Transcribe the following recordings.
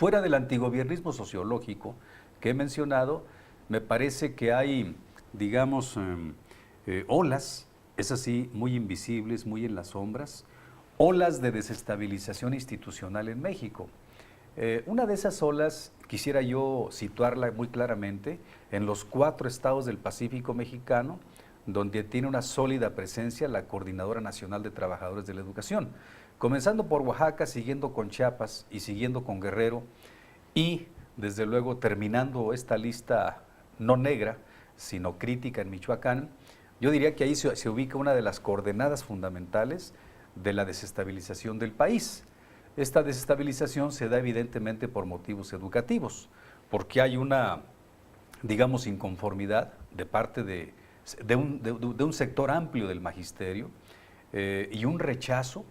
Fuera del antigobiernismo sociológico que he mencionado, me parece que hay, digamos, olas, es así, muy invisibles, muy en las sombras, olas de desestabilización institucional en México. Una de esas olas, quisiera yo situarla muy claramente, en los 4 estados del Pacífico mexicano, donde tiene una sólida presencia la Coordinadora Nacional de Trabajadores de la Educación, comenzando por Oaxaca, siguiendo con Chiapas y siguiendo con Guerrero, y desde luego terminando esta lista no negra, sino crítica en Michoacán. Yo diría que ahí se ubica una de las coordenadas fundamentales de la desestabilización del país. Esta desestabilización se da evidentemente por motivos educativos, porque hay una, digamos, inconformidad de parte de un sector amplio del magisterio y un rechazo,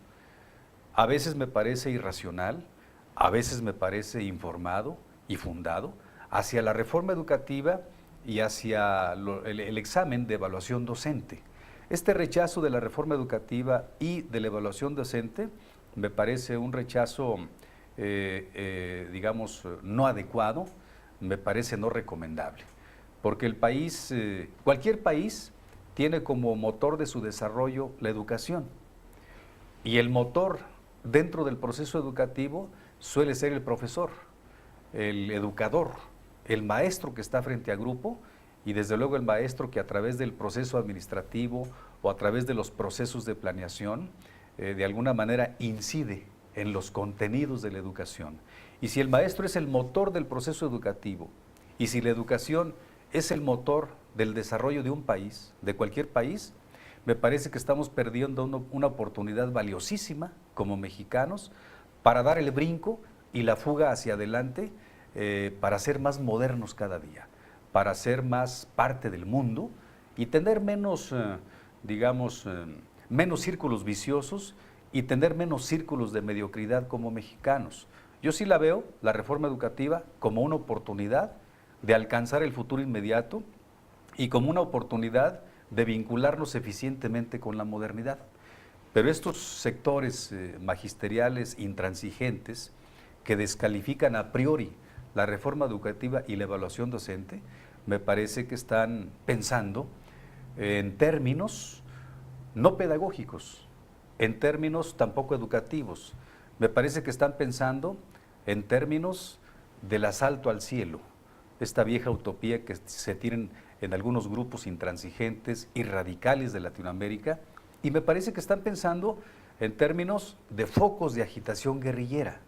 a veces me parece irracional, a veces me parece informado y fundado, hacia la reforma educativa y hacia el examen de evaluación docente. Este rechazo de la reforma educativa y de la evaluación docente me parece un rechazo, digamos, no adecuado, me parece no recomendable, porque el país, cualquier país, tiene como motor de su desarrollo la educación, y el motor dentro del proceso educativo suele ser el profesor, el educador, el maestro que está frente a grupo, y desde luego el maestro que a través del proceso administrativo o a través de los procesos de planeación, de alguna manera incide en los contenidos de la educación. Y si el maestro es el motor del proceso educativo, y si la educación es el motor del desarrollo de un país, de cualquier país, me parece que estamos perdiendo una oportunidad valiosísima como mexicanos para dar el brinco y la fuga hacia adelante, para ser más modernos cada día, para ser más parte del mundo y tener menos, digamos, menos círculos viciosos y tener menos círculos de mediocridad como mexicanos. Yo sí la veo, la reforma educativa, como una oportunidad de alcanzar el futuro inmediato y como una oportunidad de vincularnos eficientemente con la modernidad. Pero estos sectores magisteriales intransigentes que descalifican a priori la reforma educativa y la evaluación docente, me parece que están pensando en términos no pedagógicos, en términos tampoco educativos. Me parece que están pensando en términos del asalto al cielo, esta vieja utopía que se tienen en algunos grupos intransigentes y radicales de Latinoamérica, y me parece que están pensando en términos de focos de agitación guerrillera.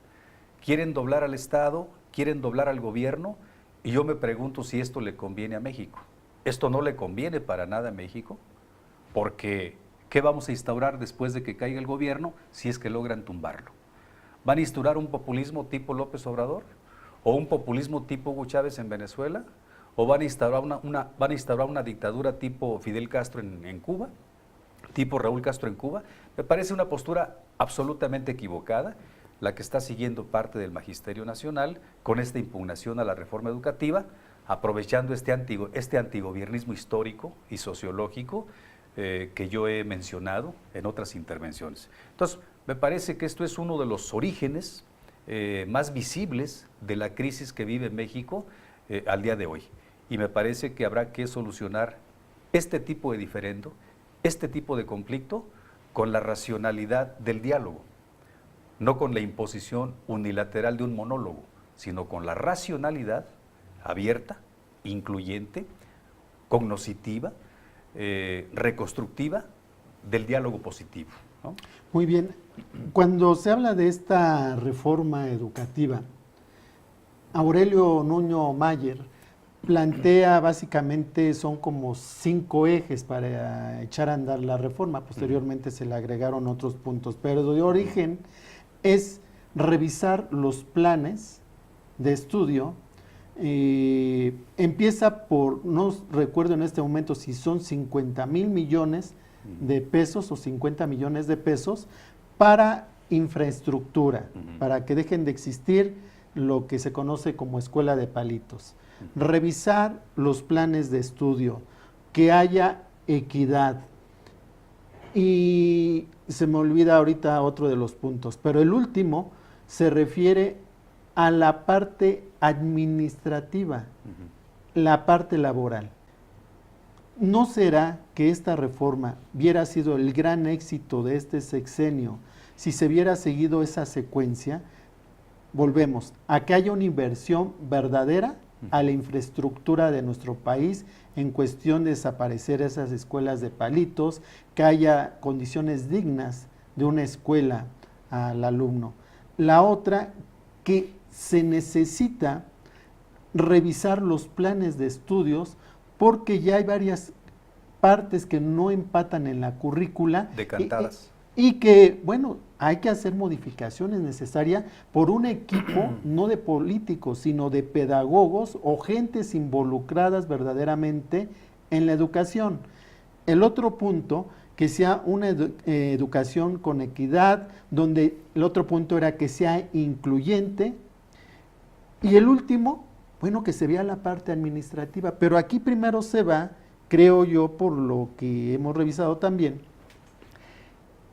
Quieren doblar al Estado, quieren doblar al gobierno, y yo me pregunto si esto le conviene a México. Esto no le conviene para nada a México, porque ¿qué vamos a instaurar después de que caiga el gobierno si es que logran tumbarlo? ¿Van a instaurar un populismo tipo López Obrador? ¿O un populismo tipo Hugo Chávez en Venezuela? ¿O van a instaurar una dictadura tipo Fidel Castro en Cuba? ¿Tipo Raúl Castro en Cuba? Me parece una postura absolutamente equivocada la que está siguiendo parte del Magisterio Nacional con esta impugnación a la reforma educativa, aprovechando este antigobiernismo histórico y sociológico que yo he mencionado en otras intervenciones. Entonces, me parece que esto es uno de los orígenes más visibles de la crisis que vive México al día de hoy. Y me parece que habrá que solucionar este tipo de diferendo, este tipo de conflicto, con la racionalidad del diálogo, no con la imposición unilateral de un monólogo, sino con la racionalidad abierta, incluyente, cognoscitiva, reconstructiva del diálogo positivo, ¿no? Muy bien. Cuando se habla de esta reforma educativa, Aurelio Nuño Mayer plantea básicamente, son como 5 ejes para echar a andar la reforma. Posteriormente se le agregaron otros puntos, pero de origen es revisar los planes de estudio. Empieza por, no recuerdo en este momento si son 50,000 millones de pesos o 50 millones de pesos para infraestructura, para que dejen de existir lo que se conoce como escuela de palitos. Revisar los planes de estudio, que haya equidad. Y se me olvida ahorita otro de los puntos, pero el último se refiere a la parte administrativa, la parte laboral. ¿No será que esta reforma hubiera sido el gran éxito de este sexenio si se hubiera seguido esa secuencia? Volvemos a que haya una inversión verdadera a la infraestructura de nuestro país en cuestión de desaparecer esas escuelas de palitos, que haya condiciones dignas de una escuela al alumno. La otra, que se necesita revisar los planes de estudios porque ya hay varias partes que no empatan en la currícula. Decantadas. Y que, bueno, hay que hacer modificaciones necesarias por un equipo no de políticos, sino de pedagogos o gentes involucradas verdaderamente en la educación. El otro punto, que sea una educación con equidad, donde el otro punto era que sea incluyente. Y el último, bueno, que se vea la parte administrativa. Pero aquí primero se va, creo yo, por lo que hemos revisado también,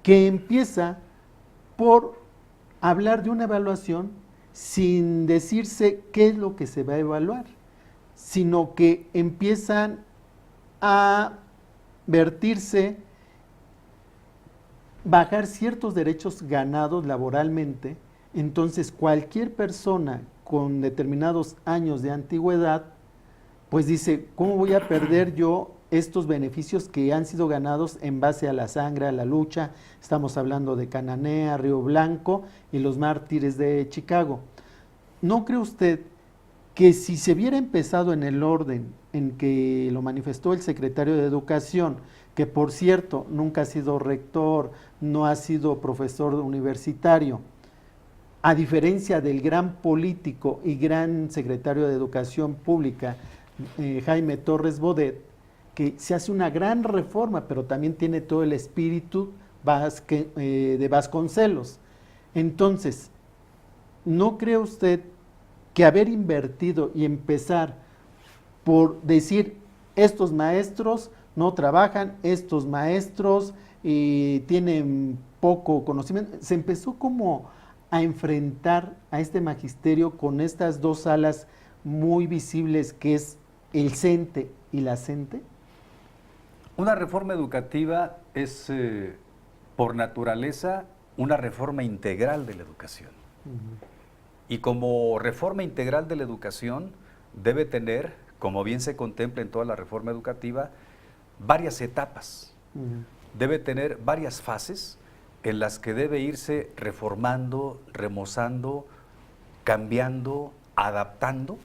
que empieza por hablar de una evaluación sin decirse qué es lo que se va a evaluar, sino que empiezan a vertirse, bajar ciertos derechos ganados laboralmente. Entonces cualquier persona con determinados años de antigüedad, pues dice, ¿cómo voy a perder yo estos beneficios que han sido ganados en base a la sangre, a la lucha? Estamos hablando de Cananea, Río Blanco y los mártires de Chicago. ¿No cree usted que si se hubiera empezado en el orden en que lo manifestó el secretario de Educación, que por cierto nunca ha sido rector, no ha sido profesor universitario, a diferencia del gran político y gran secretario de Educación Pública, Jaime Torres Bodet, que se hace una gran reforma, pero también tiene todo el espíritu de Vasconcelos? Entonces, ¿no cree usted que haber invertido y empezar por decir, estos maestros no trabajan, estos maestros tienen poco conocimiento, se empezó como a enfrentar a este magisterio con estas dos alas muy visibles, que es el CENTE y la CENTE? Una reforma educativa es, por naturaleza, una reforma integral de la educación. Y como reforma integral de la educación, debe tener, como bien se contempla en toda la reforma educativa, varias etapas. Debe tener varias fases en las que debe irse reformando, remozando, cambiando, adaptando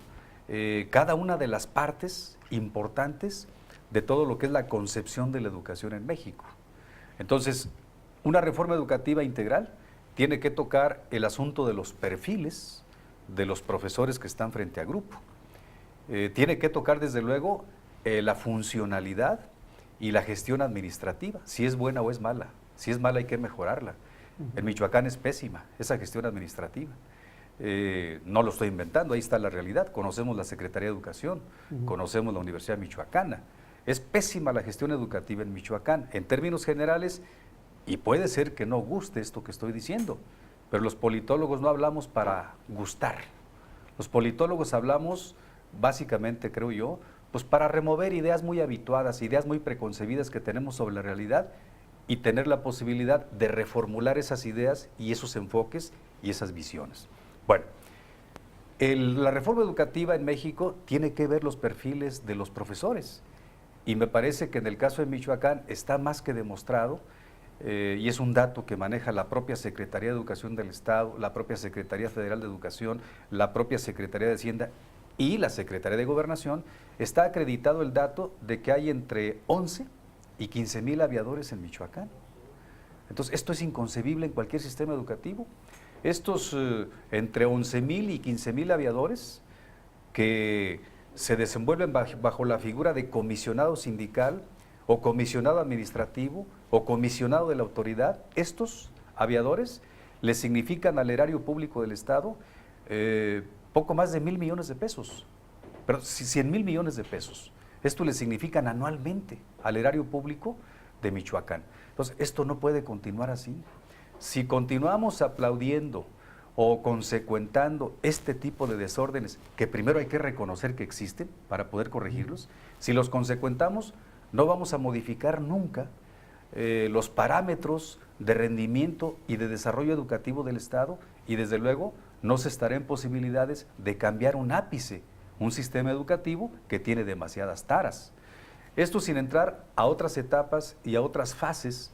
cada una de las partes importantes de todo lo que es la concepción de la educación en México. Entonces, una reforma educativa integral tiene que tocar el asunto de los perfiles de los profesores que están frente a grupo. Tiene que tocar, desde luego, la funcionalidad y la gestión administrativa, si es buena o es mala. Si es mala hay que mejorarla. En Michoacán es pésima esa gestión administrativa. No lo estoy inventando, ahí está la realidad. Conocemos la Secretaría de Educación, conocemos la Universidad Michoacana. Es pésima la gestión educativa en Michoacán, en términos generales, y puede ser que no guste esto que estoy diciendo, pero los politólogos no hablamos para gustar. Los politólogos hablamos, básicamente, creo yo, pues para remover ideas muy habituadas, ideas muy preconcebidas que tenemos sobre la realidad, y tener la posibilidad de reformular esas ideas y esos enfoques y esas visiones. Bueno, la reforma educativa en México tiene que ver los perfiles de los profesores, y me parece que en el caso de Michoacán está más que demostrado, y es un dato que maneja la propia Secretaría de Educación del Estado, la propia Secretaría Federal de Educación, la propia Secretaría de Hacienda y la Secretaría de Gobernación. Está acreditado el dato de que hay entre 11 y 15,000 aviadores en Michoacán. Entonces, esto es inconcebible en cualquier sistema educativo. Estos entre 11,000 y 15,000 aviadores que se desenvuelven bajo la figura de comisionado sindical o comisionado administrativo o comisionado de la autoridad, estos aviadores le significan al erario público del Estado poco más de 1,000 millones de pesos, pero 100,000 millones de pesos. Esto le significan anualmente al erario público de Michoacán. Entonces, esto no puede continuar así. Si continuamos aplaudiendo o consecuentando este tipo de desórdenes que primero hay que reconocer que existen para poder corregirlos. Si los consecuentamos, no vamos a modificar nunca los parámetros de rendimiento y de desarrollo educativo del Estado, y desde luego no se estará en posibilidades de cambiar un ápice, un sistema educativo que tiene demasiadas taras. Esto sin entrar a otras etapas y a otras fases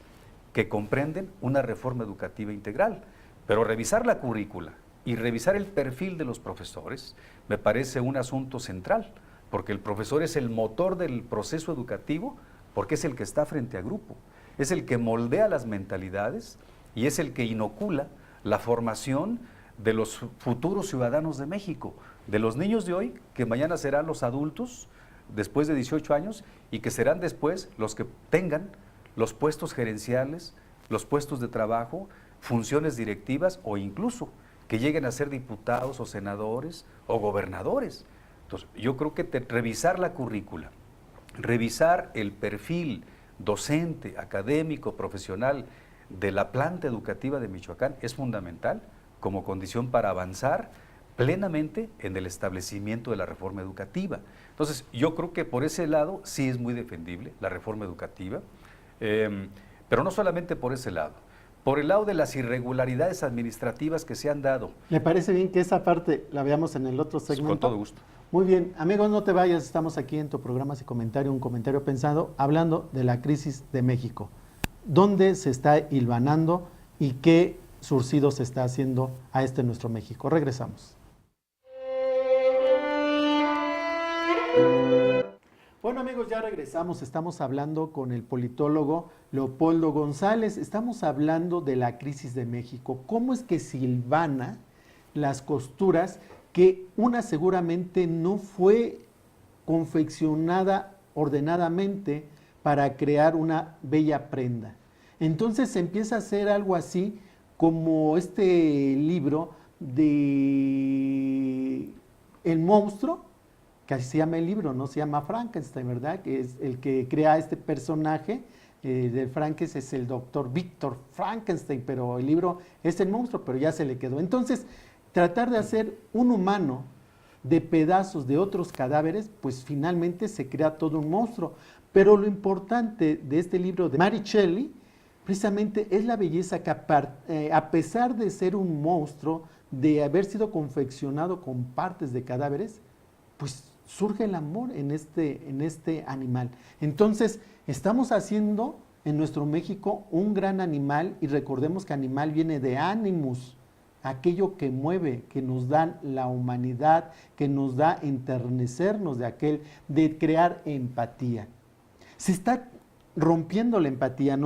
que comprenden una reforma educativa integral. Pero revisar la currícula y revisar el perfil de los profesores me parece un asunto central, porque el profesor es el motor del proceso educativo, porque es el que está frente a grupo, es el que moldea las mentalidades y es el que inocula la formación de los futuros ciudadanos de México, de los niños de hoy que mañana serán los adultos después de 18 años y que serán después los que tengan los puestos gerenciales, los puestos de trabajo, funciones directivas o incluso que lleguen a ser diputados o senadores o gobernadores. Entonces, yo creo que revisar la currícula, revisar el perfil docente, académico, profesional de la planta educativa de Michoacán es fundamental como condición para avanzar plenamente en el establecimiento de la reforma educativa. Entonces, yo creo que por ese lado sí es muy defendible la reforma educativa, pero no solamente por ese lado, por el lado de las irregularidades administrativas que se han dado. ¿Le parece bien que esa parte la veamos en el otro segmento? Con todo gusto. Muy bien, amigos, no te vayas, estamos aquí en tu programa Sin Comentario, un comentario pensado, hablando de la crisis de México. ¿Dónde se está hilvanando y qué surcido se está haciendo a nuestro México? Regresamos. Bueno, amigos, ya regresamos. Estamos hablando con el politólogo Leopoldo González. Estamos hablando de la crisis de México. ¿Cómo es que se hilvana las costuras que una seguramente no fue confeccionada ordenadamente para crear una bella prenda? Entonces se empieza a hacer algo así como este libro de El monstruo, que así se llama el libro, no se llama Frankenstein, ¿verdad? Que es el que crea este personaje de Frankenstein, es el doctor Víctor Frankenstein, pero el libro es El monstruo, pero ya se le quedó. Entonces, tratar de hacer un humano de pedazos de otros cadáveres, pues finalmente se crea todo un monstruo. Pero lo importante de este libro de Mary Shelley, precisamente es la belleza que a pesar de ser un monstruo, de haber sido confeccionado con partes de cadáveres, pues surge el amor en este animal. Entonces, estamos haciendo en nuestro México un gran animal, y recordemos que animal viene de animus, aquello que mueve, que nos da la humanidad, que nos da enternecernos de crear empatía. Se está rompiendo la empatía,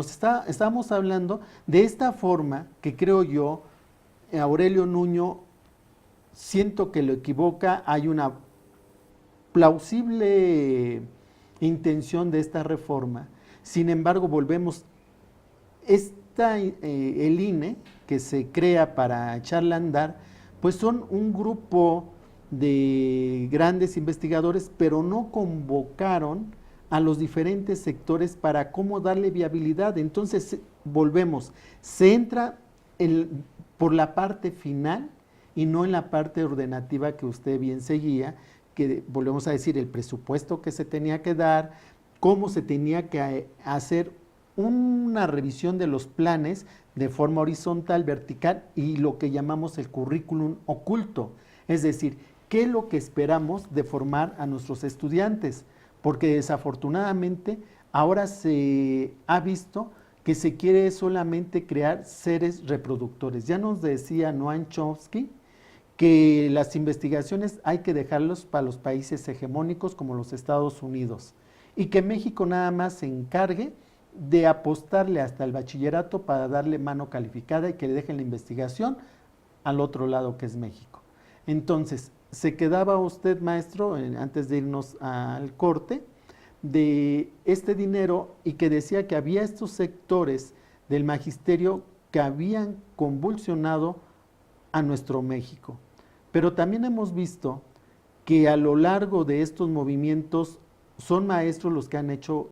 estamos hablando de esta forma que creo yo, Aurelio Nuño, siento que lo equivoca, hay una plausible intención de esta reforma. Sin embargo, volvemos, el INE que se crea para echarle a andar, pues son un grupo de grandes investigadores, pero no convocaron a los diferentes sectores para cómo darle viabilidad. Entonces, volvemos, se entra por la parte final y no en la parte ordenativa que usted bien seguía, que volvemos a decir, el presupuesto que se tenía que dar, cómo se tenía que hacer una revisión de los planes de forma horizontal, vertical, y lo que llamamos el currículum oculto. Es decir, ¿qué es lo que esperamos de formar a nuestros estudiantes? Porque desafortunadamente ahora se ha visto que se quiere solamente crear seres reproductores. Ya nos decía Noam Chomsky que las investigaciones hay que dejarlos para los países hegemónicos como los Estados Unidos, y que México nada más se encargue de apostarle hasta el bachillerato para darle mano calificada y que le dejen la investigación al otro lado, que es México. Entonces, se quedaba usted, maestro, antes de irnos al corte, de este dinero, y que decía que había estos sectores del magisterio que habían convulsionado a nuestro México. Pero también hemos visto que a lo largo de estos movimientos son maestros los que han hecho